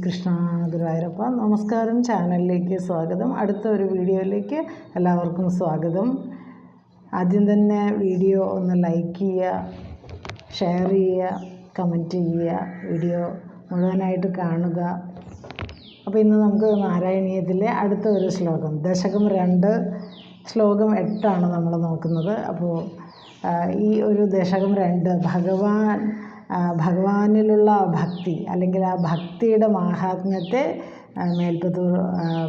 കൃഷ്ണ ഗുരുവായൂരപ്പ. നമസ്കാരം. ചാനലിലേക്ക് സ്വാഗതം. അടുത്ത ഒരു വീഡിയോയിലേക്ക് എല്ലാവർക്കും സ്വാഗതം. ആദ്യം തന്നെ വീഡിയോ ഒന്ന് ലൈക്ക് ചെയ്യുക, ഷെയർ ചെയ്യുക, കമൻറ്റ് ചെയ്യുക, വീഡിയോ മുഴുവനായിട്ട് കാണുക. അപ്പോൾ ഇന്ന് നമുക്ക് നാരായണീയത്തിലെ അടുത്ത ഒരു ശ്ലോകം, ദശകം 2 ശ്ലോകം 8 നമ്മൾ നോക്കുന്നത്. അപ്പോൾ ഈ ഒരു ദശകം 2 ഭഗവാനിലുള്ള ഭക്തി അല്ലെങ്കിൽ ആ ഭക്തിയുടെ മാഹാത്മ്യത്തെ മേൽപ്പത്തൂർ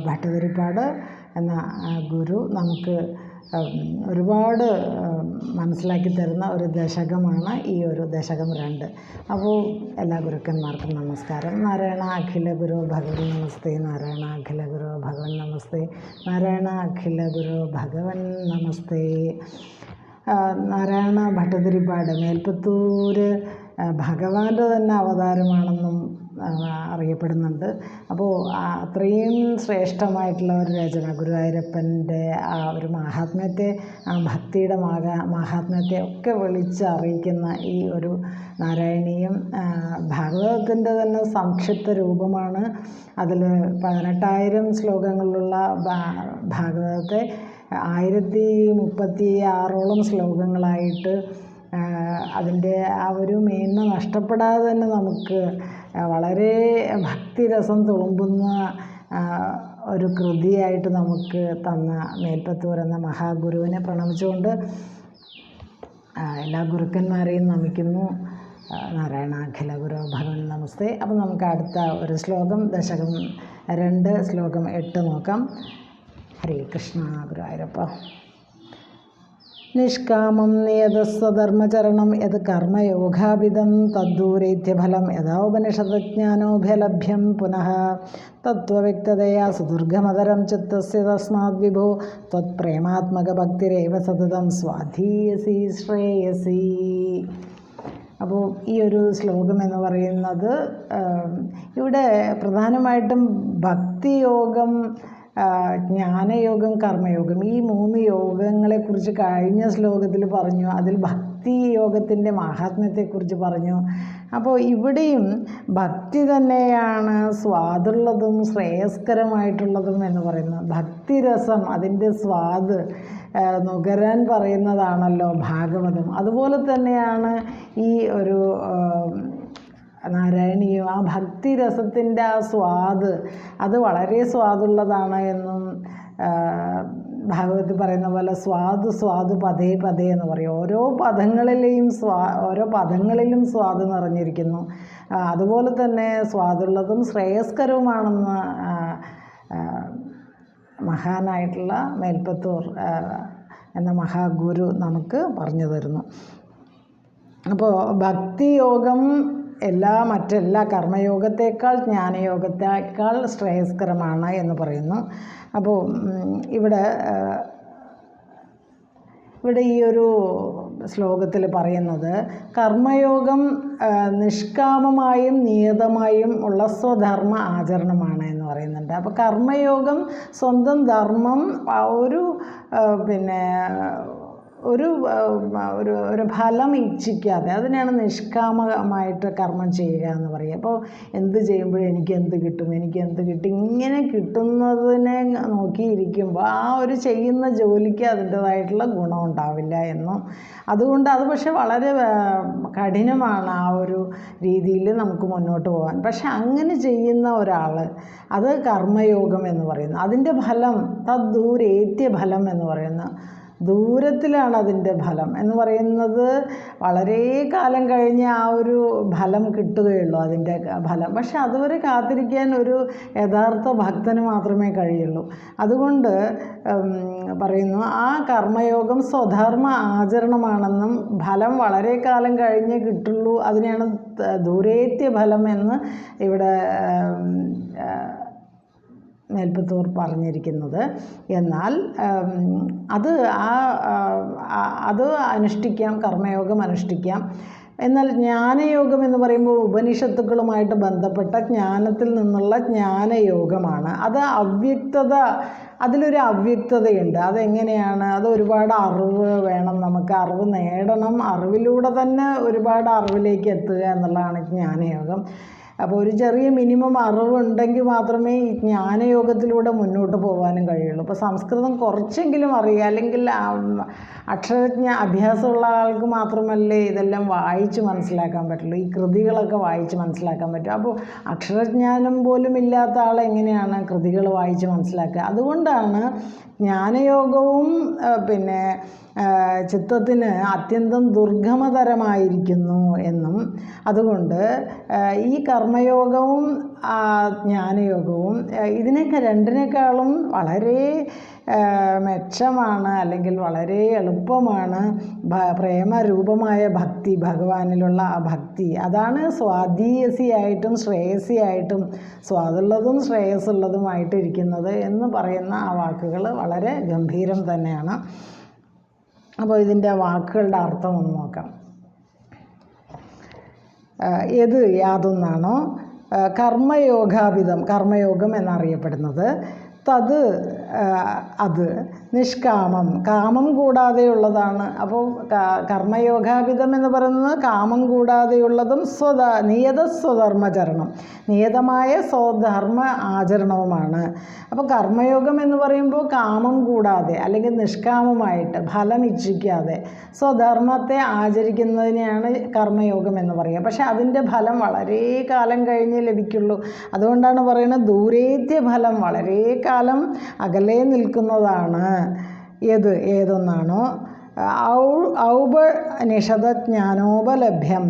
ഭട്ടതിരിപ്പാട് എന്ന ഗുരു നമുക്ക് ഒരുപാട് മനസ്സിലാക്കി തരുന്ന ഒരു ദശകമാണ് ഈ ഒരു ദശകം 2. അപ്പോൾ എല്ലാ ഗുരുക്കന്മാർക്കും നമസ്കാരം. നാരായണ അഖില ഗുരു ഭഗവൻ നമസ്തേ. നാരായണ അഖില ഗുരു ഭഗവൻ നമസ്തേ. നാരായണ അഖില ഗുരു ഭഗവൻ നമസ്തേ. നാരായണ ഭട്ടതിരിപ്പാട് മേൽപ്പത്തൂർ ഭഗവാന്റെ തന്നെ അവതാരമാണെന്നും അറിയപ്പെടുന്നുണ്ട്. അപ്പോൾ അത്രയും ശ്രേഷ്ഠമായിട്ടുള്ള ഒരു രചന, ഗുരുവായൂരപ്പൻ്റെ ആ ഒരു മാഹാത്മ്യത്തെ, ആ ഭക്തിയുടെ മാഹാത്മ്യത്തെ ഒക്കെ വിളിച്ചറിയിക്കുന്ന ഈ ഒരു നാരായണീയം ഭാഗവതത്തിൻ്റെ തന്നെ സംക്ഷിപ്ത രൂപമാണ്. അതിൽ 18,000 ശ്ലോകങ്ങളുള്ള ഭാഗവതത്തെ 1036 ശ്ലോകങ്ങളായിട്ട് അതിൻ്റെ ആ ഒരു മേന്മ നഷ്ടപ്പെടാതെ തന്നെ നമുക്ക് വളരെ ഭക്തിരസം തുളുമ്പുന്ന ഒരു കൃതിയായിട്ട് നമുക്ക് തന്ന മേൽപ്പത്തൂർ എന്ന മഹാഗുരുവിനെ പ്രണമിച്ചുകൊണ്ട് എല്ലാ ഗുരുക്കന്മാരെയും നമിക്കുന്നു. നാരായണ അഖില ഗുരു ഭഗവൻ നമസ്തേ. അപ്പോൾ നമുക്ക് അടുത്ത ഒരു ശ്ലോകം, ദശകം 2 ശ്ലോകം 8 നോക്കാം. ഹരേ കൃഷ്ണ ഗുരുവായൂരപ്പ. നിഷ്കാമം നിയതസ്വധർമ്മചരണം യത് കർമ്മയോഗാഭിതം തദ്ദൂരൈത്യഫലം യഥാ ഉപനിഷദ്ജ്ഞാനോഭ്യലഭ്യം പുനഃ തത്വവ്യക്തതയാ സുദുർഗമതരം ചിത്തസ്യ തസ്മാത് വിഭോ ത്വത്പ്രേമാത്മകഭക്തിരേവ സതതം സ്വാധീയസി ശ്രേയസി. അപ്പോൾ ഈ ഒരു ശ്ലോകം എന്ന് പറയുന്നത് ഇവിടെ പ്രധാനമായിട്ടും ഭക്തിയോഗം, ജ്ഞാനയോഗം, കർമ്മയോഗം, ഈ 3 യോഗങ്ങളെക്കുറിച്ച് കഴിഞ്ഞ ശ്ലോകത്തിൽ പറഞ്ഞു. അതിൽ ഭക്തി യോഗത്തിൻ്റെ മാഹാത്മ്യത്തെക്കുറിച്ച് പറഞ്ഞു. അപ്പോൾ ഇവിടെയും ഭക്തി തന്നെയാണ് സ്വാദുള്ളതും ശ്രേയസ്കരമായിട്ടുള്ളതും എന്ന് പറയുന്നത്. ഭക്തിരസം, അതിൻ്റെ സ്വാദ് നുകരാൻ പറയുന്നതാണല്ലോ ഭാഗവതം. അതുപോലെ തന്നെയാണ് ഈ ഒരു നാരായണീയം. ആ ഭക്തിരസത്തിൻ്റെ ആ സ്വാദ്, അത് വളരെ സ്വാദുള്ളതാണ് എന്നും ഭാഗവതത്തിൽ പറയുന്ന പോലെ സ്വാദ് പതേ പതേ എന്ന് പറയും. ഓരോ പദങ്ങളിലും സ്വാദ് നിറഞ്ഞിരിക്കുന്നു. അതുപോലെ തന്നെ സ്വാദുള്ളതും ശ്രേയസ്കരവുമാണെന്ന് മഹാനായിട്ടുള്ള മേൽപ്പത്തൂർ എന്ന മഹാഗുരു നമുക്ക് പറഞ്ഞു തരുന്നു. അപ്പോൾ ഭക്തിയോഗം മറ്റെല്ലാ കർമ്മയോഗത്തേക്കാൾ ജ്ഞാനയോഗത്തേക്കാൾ ശ്രേയസ്കരമാണ് എന്ന് പറയുന്നു. അപ്പോൾ ഇവിടെ ഈ ഒരു ശ്ലോകത്തിൽ പറയുന്നത് കർമ്മയോഗം നിഷ്കാമമായും നിയതമായും ഉള്ള സ്വധർമ്മ ആചരണമാണ് എന്ന് പറയുന്നുണ്ട്. അപ്പോൾ കർമ്മയോഗം സ്വന്തം ധർമ്മം ഒരു ഫലം ഇച്ഛിക്കാതെ, അതിനാണ് നിഷ്കാമമായിട്ട് കർമ്മം ചെയ്യുക എന്ന് പറയുക. അപ്പോൾ എന്ത് ചെയ്യുമ്പോഴും എനിക്ക് എന്ത് കിട്ടും ഇങ്ങനെ കിട്ടുന്നതിനെ നോക്കിയിരിക്കുമ്പോൾ ആ ഒരു ചെയ്യുന്ന ജോലിക്ക് അതിൻ്റേതായിട്ടുള്ള ഗുണം ഉണ്ടാവില്ല എന്നും, അതുകൊണ്ട് അത് പക്ഷേ വളരെ കഠിനമാണ് ആ ഒരു രീതിയിൽ നമുക്ക് മുന്നോട്ട് പോകാൻ. പക്ഷെ അങ്ങനെ ചെയ്യുന്ന ഒരാൾ, അത് കർമ്മയോഗം എന്ന് പറയുന്നു. അതിൻ്റെ ഫലം തദ്ദൂരേത്യ ഫലം എന്ന് പറയുന്നു. ദൂരത്തിലാണ് അതിൻ്റെ ഫലം എന്ന് പറയുന്നത്. വളരെ കാലം കഴിഞ്ഞ് ആ ഒരു ഫലം കിട്ടുകയുള്ളൂ, അതിൻ്റെ ഫലം. പക്ഷെ അതുവരെ കാത്തിരിക്കാൻ ഒരു യഥാർത്ഥ ഭക്തന് മാത്രമേ കഴിയുള്ളൂ. അതുകൊണ്ട് പറയുന്നു ആ കർമ്മയോഗം സ്വധർമ്മ ആചരണമാണെന്നും ഫലം വളരെ കാലം കഴിഞ്ഞേ കിട്ടുള്ളൂ, അതിനെയാണ് ദൂരേത്യ ഫലം എന്ന് ഇവിടെ മേൽപ്പത്തൂർ പറഞ്ഞിരിക്കുന്നത്. എന്നാൽ അത് അനുഷ്ഠിക്കാം, കർമ്മയോഗം അനുഷ്ഠിക്കാം. എന്നാൽ ജ്ഞാനയോഗം എന്ന് പറയുമ്പോൾ ഉപനിഷത്തുക്കളുമായിട്ട് ബന്ധപ്പെട്ട ജ്ഞാനത്തിൽ നിന്നുള്ള ജ്ഞാനയോഗമാണ്. അത് അതിലൊരു അവ്യക്തതയുണ്ട്. അതെങ്ങനെയാണ്? അത് ഒരുപാട് അറിവ് വേണം, നമുക്ക് അറിവ് നേടണം, അറിവിലൂടെ തന്നെ ഒരുപാട് അറിവിലേക്ക് എത്തുക എന്നുള്ളതാണ് ജ്ഞാനയോഗം. അപ്പോൾ ഒരു ചെറിയ മിനിമം അറിവുണ്ടെങ്കിൽ മാത്രമേ ഈ ജ്ഞാനയോഗത്തിലൂടെ മുന്നോട്ട് പോകാനും കഴിയുള്ളൂ. ഇപ്പോൾ സംസ്കൃതം കുറച്ചെങ്കിലും അറിയുക, അല്ലെങ്കിൽ അഭ്യാസമുള്ള ആൾക്ക് മാത്രമല്ലേ ഇതെല്ലാം വായിച്ച് മനസ്സിലാക്കാൻ പറ്റുള്ളൂ, ഈ കൃതികളൊക്കെ വായിച്ച് മനസ്സിലാക്കാൻ പറ്റും. അപ്പോൾ അക്ഷരജ്ഞാനം പോലും ഇല്ലാത്ത ആൾ എങ്ങനെയാണ് കൃതികൾ വായിച്ച് മനസ്സിലാക്കുക? അതുകൊണ്ടാണ് ജ്ഞാനയോഗവും പിന്നെ ചിത്തത്തിന് അത്യന്തം ദുർഗമതരമായിരിക്കുന്നു എന്നും, അതുകൊണ്ട് ഈ കർമ്മയോഗവും ജ്ഞാനയോഗവും രണ്ടിനേക്കാളും വളരെ മെച്ചമാണ്, അല്ലെങ്കിൽ വളരെ എളുപ്പമാണ് പ്രേമരൂപമായ ഭക്തി, ഭഗവാനിലുള്ള ആ ഭക്തി. അതാണ് സ്വാധീയസിയായിട്ടും ശ്രേയസിയായിട്ടും, സ്വാദുള്ളതും ശ്രേയസ്സുള്ളതുമായിട്ടിരിക്കുന്നത് എന്ന് പറയുന്ന ആ വാക്കുകൾ വളരെ ഗംഭീരം തന്നെയാണ്. അപ്പോൾ ഇതിൻ്റെ വാക്കുകളുടെ അർത്ഥം ഒന്ന് നോക്കാം. യാതൊന്നാണോ കർമ്മയോഗാഭിതം, കർമ്മയോഗം എന്നറിയപ്പെടുന്നത്, അത് നിഷ്കാമം, കാമം കൂടാതെയുള്ളതാണ്. അപ്പോൾ കർമ്മയോഗാഭിതം എന്ന് പറയുന്നത് കാമം കൂടാതെയുള്ളതും നിയതസ്വധർമ്മചരണം, നിയതമായ സ്വധർമ്മ ആചരണവുമാണ്. അപ്പോൾ കർമ്മയോഗം എന്ന് പറയുമ്പോൾ കാമം കൂടാതെ അല്ലെങ്കിൽ നിഷ്കാമമായിട്ട് ഫലം ഇച്ഛിക്കാതെ സ്വധർമ്മത്തെ ആചരിക്കുന്നതിനെയാണ് കർമ്മയോഗം എന്ന് പറയുക. പക്ഷെ അതിൻ്റെ ഫലം വളരെ കാലം കഴിഞ്ഞേ ലഭിക്കുള്ളൂ. അതുകൊണ്ടാണ് പറയുന്നത് ദൂരേത്യ ഫലം, വളരെ കാലം അകലെ നിൽക്കുന്നതാണ്. ഏതൊന്നാണോ ഔപനിഷദ ജ്ഞാനോപലഭ്യം.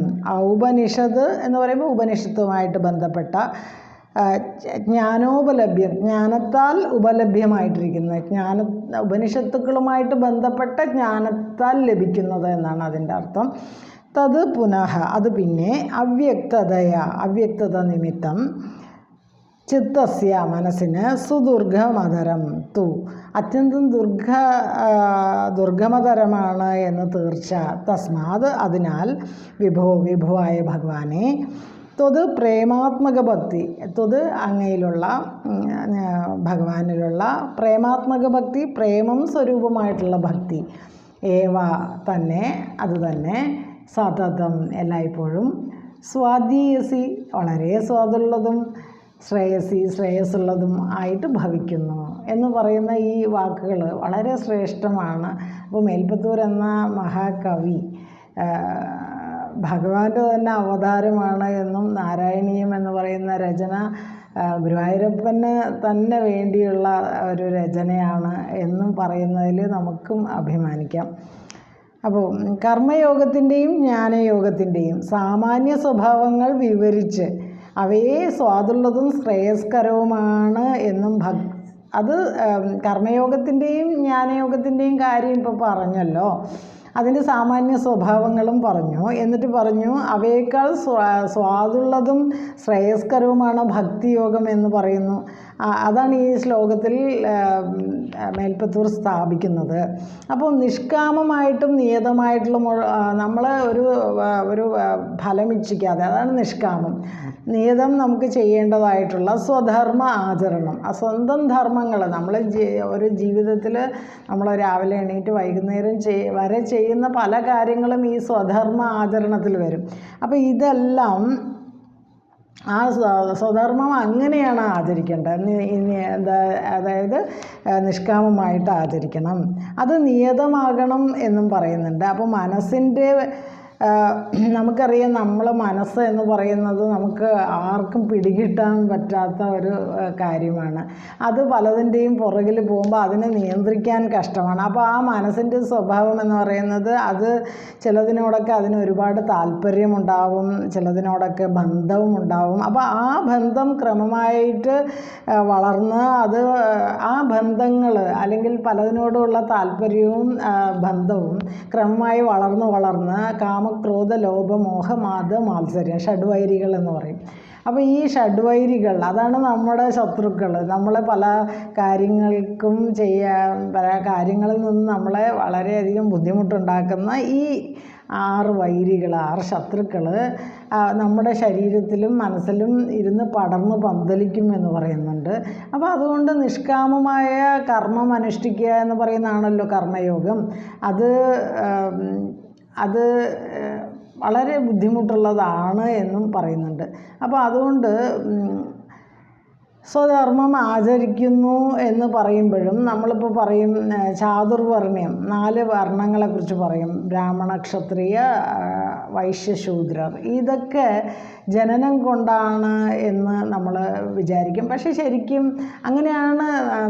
ഔപനിഷദ് എന്ന് പറയുമ്പോൾ ഉപനിഷത്തുമായിട്ട് ബന്ധപ്പെട്ട ജ്ഞാനോപലഭ്യം, ജ്ഞാനത്താൽ ഉപലഭ്യമായിട്ടിരിക്കുന്നത്, ഉപനിഷത്തുക്കളുമായിട്ട് ബന്ധപ്പെട്ട ജ്ഞാനത്താൽ ലഭിക്കുന്നത് എന്നാണ് അതിൻ്റെ അർത്ഥം. പുനഃ, അത് പിന്നെ അവ്യക്തത നിമിത്തം ചിത്തസ്യ, മനസ്സിന് സുദുർഗമതരം അത്യന്തം ദുർഗമതരമാണ് എന്ന് തീർച്ച. തസ്മാത്, അതിനാൽ വിഭുവായ ഭഗവാനെ പ്രേമാത്മക ഭക്തി, അങ്ങയിലുള്ള ഭഗവാനിലുള്ള പ്രേമാത്മക ഭക്തി, പ്രേമം സ്വരൂപമായിട്ടുള്ള ഭക്തി, തന്നെ, അത് തന്നെ, സതതം എല്ലായ്പ്പോഴും, സ്വാധീയസി വളരെ സ്വാദുള്ളതും, ശ്രേയസ്സുള്ളതും ആയിട്ട് ഭവിക്കുന്നു എന്ന് പറയുന്ന ഈ വാക്കുകൾ വളരെ ശ്രേഷ്ഠമാണ്. അപ്പോൾ മേൽപ്പത്തൂർ എന്ന മഹാകവി ഭഗവാന്റെ തന്നെ അവതാരമാണ് എന്നും, നാരായണീയം എന്ന് പറയുന്ന രചന ഗുരുവായൂരപ്പന് തന്നെ വേണ്ടിയുള്ള ഒരു രചനയാണ് എന്നും പറയുന്നതിൽ നമുക്കും അഭിമാനിക്കാം. അപ്പോൾ കർമ്മയോഗത്തിൻ്റെയും ജ്ഞാനയോഗത്തിൻ്റെയും സാമാന്യ സ്വഭാവങ്ങൾ വിവരിച്ച് അവയെ സ്വാദുള്ളതും ശ്രേയസ്കരവുമാണ് എന്നും അത് കർമ്മയോഗത്തിൻ്റെയും ജ്ഞാനയോഗത്തിൻ്റെയും കാര്യം ഇപ്പോൾ പറഞ്ഞല്ലോ, അതിൻ്റെ സാമാന്യ സ്വഭാവങ്ങളും പറഞ്ഞു. എന്നിട്ട് പറഞ്ഞു അവയേക്കാൾ സ്വാദുള്ളതും ശ്രേയസ്കരവുമാണ് ഭക്തിയോഗം എന്ന് പറയുന്നു. അതാണ് ഈ ശ്ലോകത്തിൽ മേൽപ്പത്തൂർ സ്ഥാപിക്കുന്നത്. അപ്പോൾ നിഷ്കാമമായിട്ടും നിയതമായിട്ടുള്ള നമ്മൾ ഒരു ഫലം ഇച്ഛിക്കാതെ, അതാണ് നിഷ്കാമം. നിയതം നമുക്ക് ചെയ്യേണ്ടതായിട്ടുള്ള സ്വധർമ്മ ആചരണം, സ്വന്തം ധർമ്മങ്ങൾ നമ്മൾ ഒരു ജീവിതത്തിൽ നമ്മൾ രാവിലെ എണീറ്റ് വൈകുന്നേരം വരെ ചെയ്യുന്ന പല കാര്യങ്ങളും ഈ സ്വധർമ്മ ആചരണത്തിൽ വരും. അപ്പോൾ ഇതെല്ലാം ആ സ്വധർമ്മം അങ്ങനെയാണ് ആചരിക്കേണ്ടത്. അതായത് നിഷ്കാമമായിട്ട് ആചരിക്കണം, അത് നിയതമാകണം എന്നും പറയുന്നുണ്ട്. അപ്പോൾ മനസ്സിൻ്റെ നമുക്കറിയാം, നമ്മളെ മനസ്സ് എന്ന് പറയുന്നത് നമുക്ക് ആർക്കും പിടികിട്ടാൻ പറ്റാത്ത ഒരു കാര്യമാണ്. അത് പലതിൻ്റെയും പുറകിൽ പോകുമ്പോൾ അതിനെ നിയന്ത്രിക്കാൻ കഷ്ടമാണ്. അപ്പോൾ ആ മനസ്സിൻ്റെ സ്വഭാവം എന്ന് പറയുന്നത് അത് ചിലതിനോടൊക്കെ അതിന് ഒരുപാട് താല്പര്യമുണ്ടാവും, ചിലതിനോടൊക്കെ ബന്ധവും ഉണ്ടാവും. അപ്പോൾ ആ ബന്ധം ക്രമമായിട്ട് വളർന്ന് ആ ബന്ധങ്ങൾ അല്ലെങ്കിൽ പലതിനോടുള്ള താല്പര്യവും ബന്ധവും ക്രമമായി വളർന്ന് കാമക്രോധ ലോഭ മോഹ മാദ മാത്സര്യം, ഷഡ്വൈരികൾ എന്ന് പറയും. അപ്പോൾ ഈ ഷഡ്വൈരികൾ അതാണ് നമ്മുടെ ശത്രുക്കൾ. നമ്മളെ പല കാര്യങ്ങൾക്കും പല കാര്യങ്ങളിൽ നിന്ന് നമ്മളെ വളരെയധികം ബുദ്ധിമുട്ടുണ്ടാക്കുന്ന ഈ 6 വൈരികൾ, 6 ശത്രുക്കൾ നമ്മുടെ ശരീരത്തിലും മനസ്സിലും ഇരുന്ന് പടർന്ന് പന്തലിക്കും എന്ന് പറയുന്നുണ്ട്. അപ്പോൾ അതുകൊണ്ട് നിഷ്കാമമായ കർമ്മം അനുഷ്ഠിക്കുക എന്ന് പറയുന്നതാണല്ലോ കർമ്മയോഗം. അത് വളരെ ബുദ്ധിമുട്ടുള്ളതാണ് എന്നും പറയുന്നുണ്ട്. അപ്പോൾ അതുകൊണ്ട് സ്വധർമ്മം ആചരിക്കുന്നു എന്ന് പറയുമ്പോഴും നമ്മളിപ്പോൾ പറയും ചാതുർവർണ്ണ്യം 4 വർണ്ണങ്ങളെക്കുറിച്ച് പറയും. ബ്രാഹ്മണ, ക്ഷത്രിയ, വൈശ്യ, ശൂദ്രർ. ഇതൊക്കെ ജനനം കൊണ്ടാണ് എന്ന് നമ്മൾ വിചാരിക്കും. പക്ഷേ ശരിക്കും അങ്ങനെയാണ്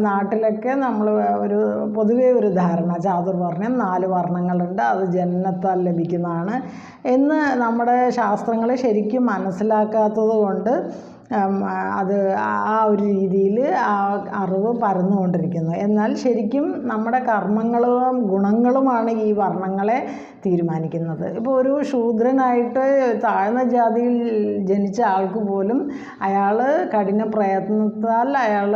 നാട്ടിലൊക്കെ നമ്മൾ പൊതുവേ ഒരു ധാരണ. ചാതുർവർണ്ണ്യം 4 വർണ്ണങ്ങളുണ്ട്, അത് ജനനത്താൽ ലഭിക്കുന്നതാണ് എന്ന് നമ്മുടെ ശാസ്ത്രങ്ങൾ ശരിക്കും മനസ്സിലാക്കാത്തത് കൊണ്ട് അത് ആ ഒരു രീതിയിൽ ആ അറിവ് പരന്നുകൊണ്ടിരിക്കുന്നു. എന്നാൽ ശരിക്കും നമ്മുടെ കർമ്മങ്ങളും ഗുണങ്ങളുമാണ് ഈ വർണ്ണങ്ങളെ തീരുമാനിക്കുന്നത്. ഇപ്പോൾ ഒരു ശൂദ്രനായിട്ട് താഴ്ന്ന ജാതിയിൽ ജനിച്ച ആൾക്ക് പോലും അയാൾ കഠിന പ്രയത്നത്താൽ അയാൾ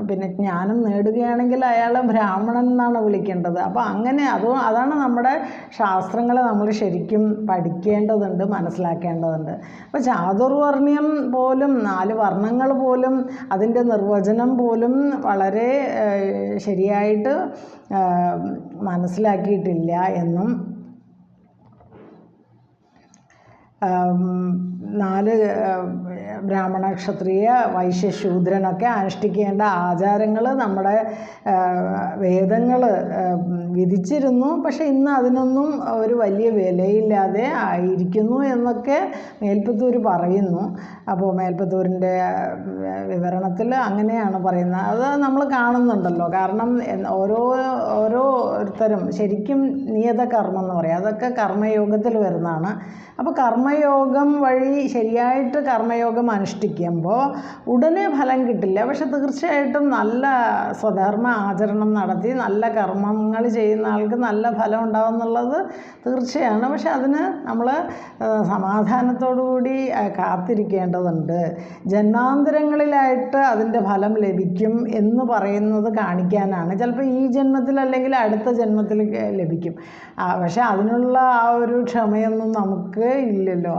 പിന്നെ ജ്ഞാനം നേടുകയാണെങ്കിൽ അയാൾ ബ്രാഹ്മണൻ എന്നാണ് വിളിക്കേണ്ടത്. അപ്പോൾ അങ്ങനെ അതാണ് നമ്മുടെ ശാസ്ത്രങ്ങളെ നമ്മൾ ശരിക്കും പഠിക്കേണ്ടതുണ്ട്, മനസ്സിലാക്കേണ്ടതുണ്ട്. അപ്പോൾ ചാതുർവർണ്ണ്യം പോലും 4 വർണ്ണങ്ങൾ പോലും അതിൻ്റെ നിർവചനം പോലും വളരെ ശരിയായിട്ട് മനസ്സിലാക്കിയിട്ടില്ല എന്നും 4 ബ്രാഹ്മണ, ക്ഷത്രിയ, വൈശ്യ, ശൂദ്രനൊക്കെ അനുഷ്ഠിക്കേണ്ട ആചാരങ്ങൾ നമ്മുടെ വേദങ്ങൾ വിധിച്ചിരുന്നു. പക്ഷേ ഇന്ന് അതിനൊന്നും ഒരു വലിയ വിലയില്ലാതെ ആയിരിക്കുന്നു എന്നൊക്കെ മേൽപ്പത്തൂർ പറയുന്നു. അപ്പോൾ മേൽപ്പത്തൂരിൻ്റെ വിവരണത്തിൽ അങ്ങനെയാണ് പറയുന്നത്. അത് നമ്മൾ കാണുന്നുണ്ടല്ലോ. കാരണം ഓരോരുത്തരും ശരിക്കും നിയതകർമ്മം എന്ന് പറയും, അതൊക്കെ കർമ്മയോഗത്തിൽ വരുന്നതാണ്. അപ്പോൾ കർമ്മയോഗം വഴി ശരിയായിട്ട് കർമ്മയോഗം അനുഷ്ഠിക്കുമ്പോൾ ഉടനെ ഫലം കിട്ടില്ല. പക്ഷെ തീർച്ചയായിട്ടും നല്ല സ്വധർമ്മ ആചരണം നടത്തി നല്ല കർമ്മങ്ങൾ ചെയ്യുന്ന ആൾക്ക് നല്ല ഫലം ഉണ്ടാവും എന്നുള്ളത് തീർച്ചയാണ്. പക്ഷെ അതിന് നമ്മൾ സമാധാനത്തോടുകൂടി കാത്തിരിക്കേണ്ടതുണ്ട്. ജന്മാന്തരങ്ങളിലായിട്ട് അതിൻ്റെ ഫലം ലഭിക്കും എന്ന് പറയുന്നത് കാണിക്കാനാണ്. ചിലപ്പോൾ ഈ ജന്മത്തിൽ അല്ലെങ്കിൽ അടുത്ത ജന്മത്തിൽ ലഭിക്കും. പക്ഷെ അതിനുള്ള ആ ഒരു ക്ഷമയൊന്നും നമുക്ക് ഇല്ലല്ലോ.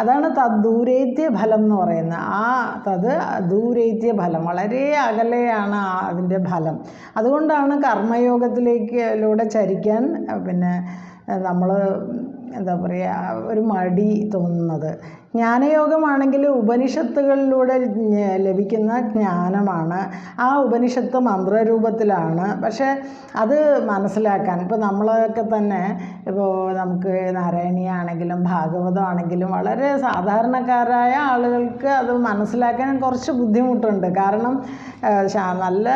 അതാണ് തദ്ദൂരേത്യ ഫലം എന്ന് പറയുന്നത്. ദൂരേത്യ ഫലം, വളരെ അകലെയാണ് അതിൻ്റെ ഫലം. അതുകൊണ്ടാണ് കർമ്മയോഗത്തിലൂടെ ചരിക്കാൻ നമ്മൾ എന്താ പറയുക ഒരു മടി തോന്നുന്നത്. ജ്ഞാനയോഗമാണെങ്കിൽ ഉപനിഷത്തുകളിലൂടെ ലഭിക്കുന്ന ജ്ഞാനമാണ്. ആ ഉപനിഷത്ത് മന്ത്രരൂപത്തിലാണ്. പക്ഷേ അത് മനസ്സിലാക്കാൻ ഇപ്പോൾ നമ്മളൊക്കെ തന്നെ ഇപ്പോൾ നമുക്ക് നാരായണീയാണെങ്കിലും ഭാഗവതമാണെങ്കിലും വളരെ സാധാരണക്കാരായ ആളുകൾക്ക് അത് മനസ്സിലാക്കാൻ കുറച്ച് ബുദ്ധിമുട്ടുണ്ട്. കാരണം നല്ല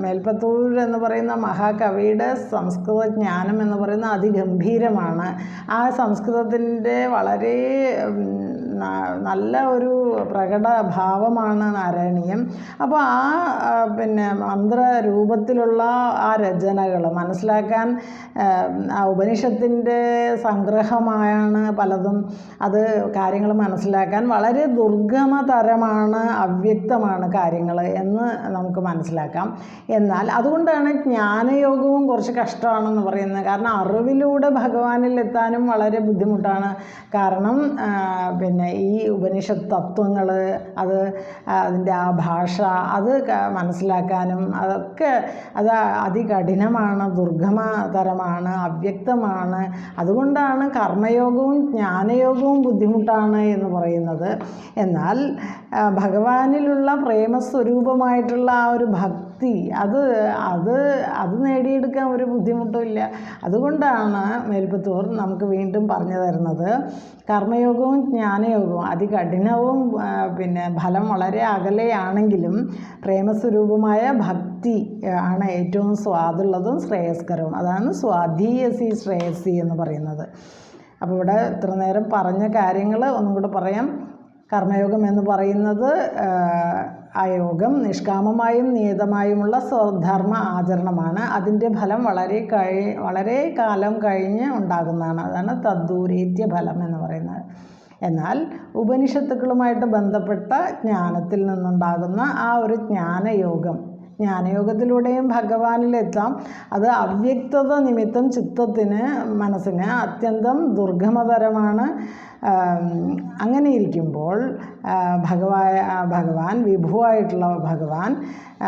മേൽപ്പത്തൂർ എന്ന് പറയുന്ന മഹാകവിയുടെ സംസ്കൃത ജ്ഞാനം എന്ന് പറയുന്നത് അതിഗംഭീരമാണ്. ആ സംസ്കൃതത്തിൻ്റെ വളരെ നല്ല ഒരു പ്രകടഭാവമാണ് നാരായണീയം. അപ്പോൾ മന്ത്രരൂപത്തിലുള്ള ആ രചനകൾ മനസ്സിലാക്കാൻ ആ ഉപനിഷത്തിൻ്റെ സംഗ്രഹമായാണ് പലതും. അത് കാര്യങ്ങൾ മനസ്സിലാക്കാൻ വളരെ ദുർഗമതരമാണ്, അവ്യക്തമാണ് കാര്യങ്ങൾ എന്ന് നമുക്ക് മനസ്സിലാക്കാം. എന്നാൽ അതുകൊണ്ടാണ് ജ്ഞാനയോഗവും കുറച്ച് കഷ്ടമാണെന്ന് പറയുന്നത്. കാരണം അറിവിലൂടെ ഭഗവാനിൽ എത്താനും വളരെ ബുദ്ധിമുട്ടാണ്. കാരണം ഈ ഉപനിഷത്ത് തത്വങ്ങൾ അതിൻ്റെ ആ ഭാഷ അത് മനസ്സിലാക്കാനും അത് അതികഠിനമാണ്, ദുർഗമതരമാണ്, അവ്യക്തമാണ്. അതുകൊണ്ടാണ് കർമ്മയോഗവും ജ്ഞാനയോഗവും ബുദ്ധിമുട്ടാണ് എന്ന് പറയുന്നത്. എന്നാൽ ഭഗവാനിലുള്ള പ്രേമസ്വരൂപമായിട്ടുള്ള ആ ഒരു ഭക്തി അത് നേടിയെടുക്കാൻ ഒരു ബുദ്ധിമുട്ടുമില്ല. അതുകൊണ്ടാണ് മേൽപ്പത്തൂർ നമുക്ക് വീണ്ടും പറഞ്ഞു തരുന്നത് കർമ്മയോഗവും ജ്ഞാനയോഗവും അതികഠിനവും ഫലം വളരെ അകലെയാണെങ്കിലും പ്രേമസ്വരൂപമായ ഭക്തി ആണ് ഏറ്റവും സ്വാദുള്ളതും ശ്രേയസ്കരവും. അതാണ് സ്വാധീയസി ശ്രേയസി എന്ന് പറയുന്നത്. അപ്പോൾ ഇവിടെ ഇത്ര നേരം പറഞ്ഞ കാര്യങ്ങൾ ഒന്നും കൂടെ പറയാം. കർമ്മയോഗം എന്ന് പറയുന്നത് ആ യോഗം നിഷ്കാമമായും നിയതമായുമുള്ള സ്വധർമ്മ ആചരണമാണ്. അതിൻ്റെ ഫലം വളരെ കാലം കഴിഞ്ഞ് ഉണ്ടാകുന്നതാണ്. അതാണ് തദ്ദൂരേത്യ ഫലം എന്ന് പറയുന്നത്. എന്നാൽ ഉപനിഷത്തുക്കളുമായിട്ട് ബന്ധപ്പെട്ട ജ്ഞാനത്തിൽ നിന്നുണ്ടാകുന്ന ആ ഒരു ജ്ഞാനയോഗത്തിലൂടെയും ഭഗവാനിലെത്താം. അത് അവ്യക്തത നിമിത്തം മനസ്സിന് അത്യന്തം ദുർഗമതരമാണ്. അങ്ങനെ ഇരിക്കുമ്പോൾ ഭഗവാൻ വിഭുവായിട്ടുള്ള ഭഗവാൻ,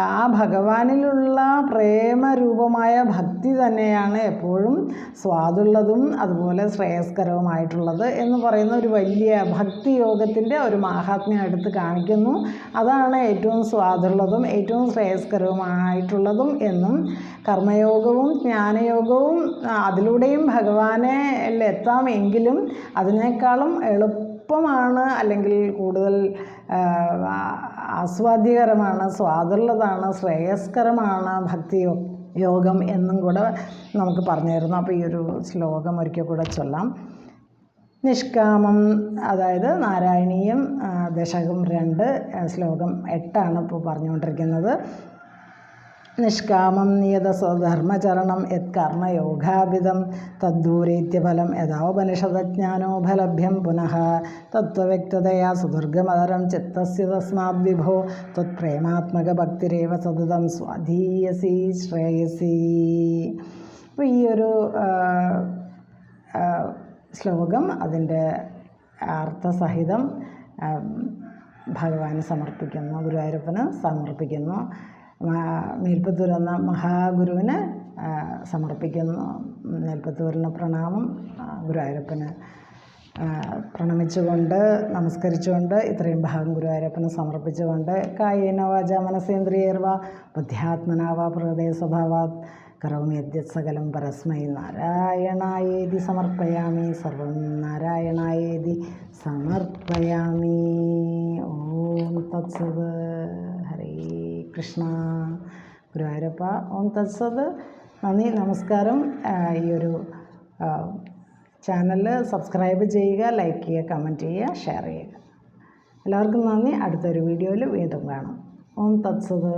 ആ ഭഗവാനിലുള്ള പ്രേമരൂപമായ ഭക്തി തന്നെയാണ് എപ്പോഴും സ്വാദുള്ളതും അതുപോലെ ശ്രേയസ്കരവുമായിട്ടുള്ളത് എന്ന് പറയുന്ന ഒരു വലിയ ഭക്തി യോഗത്തിൻ്റെ ഒരു മാഹാത്മ്യം എടുത്ത് കാണിക്കുന്നു. അതാണ് ഏറ്റവും സ്വാദുള്ളതും ഏറ്റവും ശ്രേയസ്കരവുമായിട്ടുള്ളതും എന്നും കർമ്മയോഗവും ജ്ഞാനയോഗവും അതിലൂടെയും ഭഗവാനെ എത്താമെങ്കിലും അതിനേക്കാളും എളുപ്പമാണ്, അല്ലെങ്കിൽ കൂടുതൽ ആസ്വാദ്യകരമാണ്, സ്വാദുള്ളതാണ്, ശ്രേയസ്കരമാണ് ഭക്തി യോഗം എന്നും കൂടെ നമുക്ക് പറഞ്ഞു തരുന്നു. അപ്പോൾ ഈ ഒരു ശ്ലോകം ഒരിക്കൽ കൂടെ ചൊല്ലാം. നിഷ്കാമം, അതായത് നാരായണീയം ദശകം 2 ശ്ലോകം 8 ഇപ്പോൾ പറഞ്ഞുകൊണ്ടിരിക്കുന്നത്. നിഷ്കാമം നിയത സ്വധർമ്മചരണം യത് കർമ്മയോഗാഭിതം തദ്ദൂരേത്യഫലം യഥാപനിഷദജ്ഞാനോപലഭ്യം പുനഃ തത്വവ്യക്തതയാ സുദുർഗമതരം ചിത്തസ്യ തസ്മാദ് വിഭോ ത്വത്പ്രേമാത്മക ഭക്തിരേവ സതതം സ്വാധീയസി ശ്രേയസി. അപ്പോൾ ഈ ഒരു ശ്ലോകം അതിൻ്റെ അർത്ഥസഹിതം ഭഗവാന് സമർപ്പിക്കുന്നു, ഗുരുവായൂരപ്പന് സമർപ്പിക്കുന്നു, മേൽപ്പത്തൂർ എന്ന മഹാഗുരുവിന് സമർപ്പിക്കുന്നു. മേൽപ്പത്തൂരിന് പ്രണാമം, ഗുരുവായൂരപ്പന് പ്രണമിച്ചുകൊണ്ട് നമസ്കരിച്ചുകൊണ്ട് ഇത്രയും ഭാഗം ഗുരുവായൂരപ്പന് സമർപ്പിച്ചുകൊണ്ട് കായേന വാച മനസേന്ദ്രിയർവ ബുദ്ധ്യാത്മനാവ പ്രകൃതേ സ്വഭാവാത് കരോമി യദ്യത് സകലം പരസ്മൈ നാരായണായേതി സമർപ്പയാമി, സർവം നാരായണായേതി സമർപ്പയാമി. ഓം തത്സത്. ഹരേ കൃഷ്ണ. ഗുരുവായൂരപ്പ. ഓം തത്സത്. നന്ദി, നമസ്കാരം. ഈ ഒരു ചാനൽ സബ്സ്ക്രൈബ് ചെയ്യുക, ലൈക്ക് ചെയ്യുക, കമൻറ്റ് ചെയ്യുക, ഷെയർ ചെയ്യുക. എല്ലാവർക്കും നന്ദി. അടുത്തൊരു വീഡിയോയിൽ വീണ്ടും കാണാം. ഓം തത്സത്.